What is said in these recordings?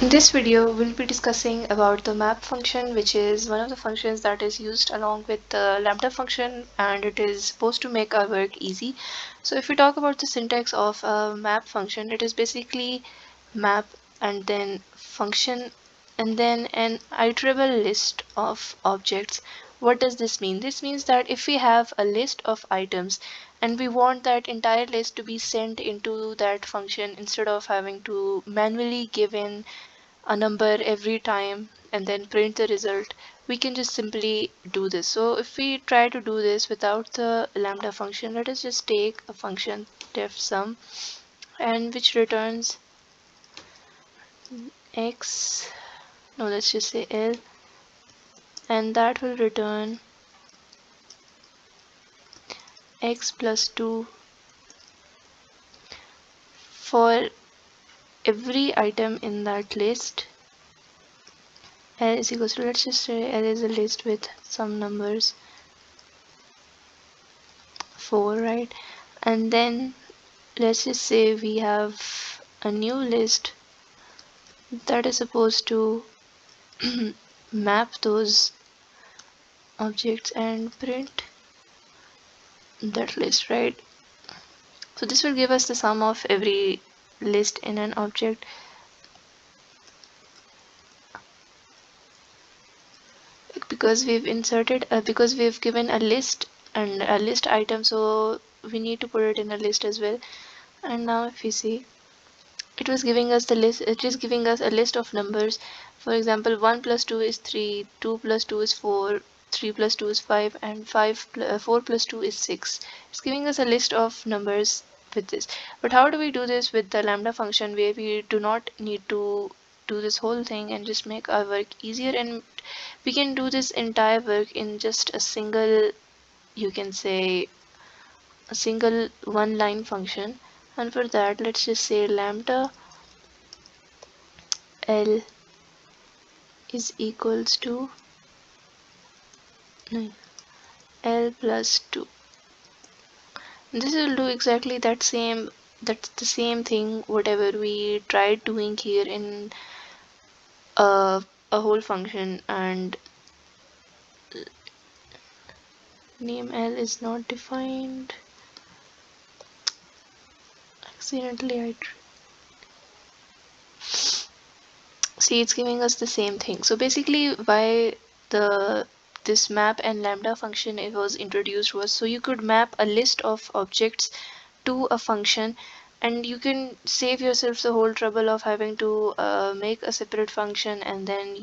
In this video, we'll be discussing about the map function, which is one of the functions that is used along with the lambda function, and it is supposed to make our work easy. So if we talk about the syntax of a map function, it is basically map and then function and then an iterable list of objects. What does this mean? This means that if we have a list of items and we want that entire list to be sent into that function instead of having to manually give in a number every time and then print the result, we can just simply do this. So if we try to do this without the lambda function, let us just take a function def sum and which returns x, no, let's just say l, and that will return x plus 2 for every item in that list. L is equals to, let's just say L is a list with some numbers 4, right? And then let's just say we have a new list that is supposed to map those objects and print that list, right? So this will give us the sum of every list in an object. Because we've inserted, because we've given a list and a list item, so we need to put it in a list as well. And now if we see, it was giving us the list, it is giving us a list of numbers. For example, 1 plus 2 is 3, 2 plus 2 is 4, 3 plus 2 is 5, and 4 plus 2 is 6. It's giving us a list of numbers with this. But how do we do this with the lambda function, where we do not need to do this whole thing and just make our work easier, and we can do this entire work in just a single, you can say, a single one line function. And for that, let's just say lambda L is equals to L plus 2. This will do exactly that's the same thing whatever we tried doing here in a whole function. And name L is not defined. Accidentally I see, it's giving us the same thing. So basically why the this map and lambda function it was introduced was so you could map a list of objects to a function, and you can save yourself the whole trouble of having to make a separate function and then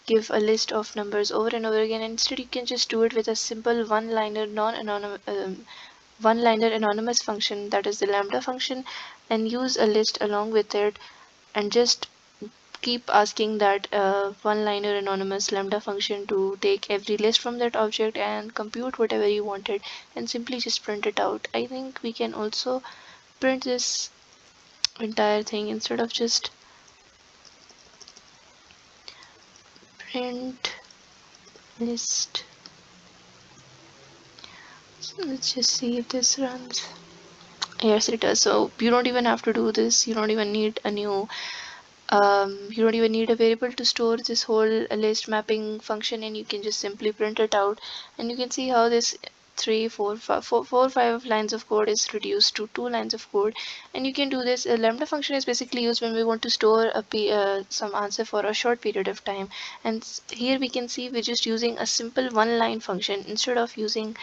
give a list of numbers over and over again. Instead you can just do it with a simple one-liner non-anonymous one-liner anonymous function, that is the lambda function, and use a list along with it, and just keep asking that one-liner anonymous lambda function to take every list from that object and compute whatever you wanted, and simply just print it out. I think we can also print this entire thing instead of just print list. So let's just see if this runs. Yes, it does. So you don't even have to do this. You don't even need a new you don't even need a variable to store this whole list mapping function, and you can just simply print it out. And you can see how this 5 lines of code is reduced to 2 lines of code. And you can do this. A lambda function is basically used when we want to store some answer for a short period of time. And here we can see we're just using a simple one line function instead of using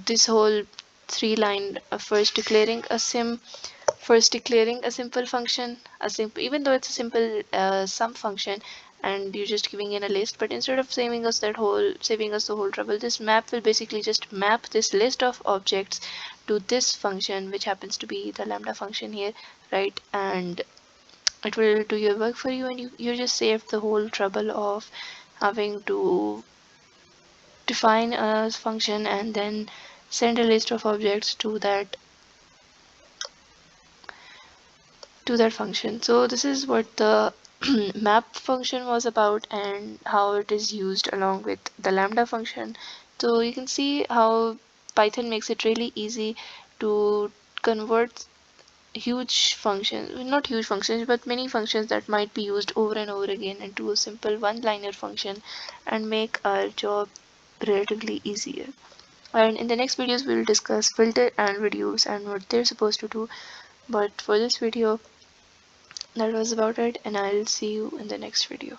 this whole 3 line first declaring a simple function, even though it's a simple sum function, and you're just giving in a list. But instead of saving us the whole trouble, this map will basically just map this list of objects to this function, which happens to be the lambda function here, right? And it will do your work for you, and you just save the whole trouble of having to define a function and then send a list of objects to that function. So this is what the map function was about and how it is used along with the lambda function. So you can see how Python makes it really easy to convert huge functions, not huge functions, but many functions that might be used over and over again into a simple one-liner function and make our job relatively easier. And in the next videos, we'll discuss filter and reduce and what they're supposed to do. But for this video, that was about it, and I'll see you in the next video.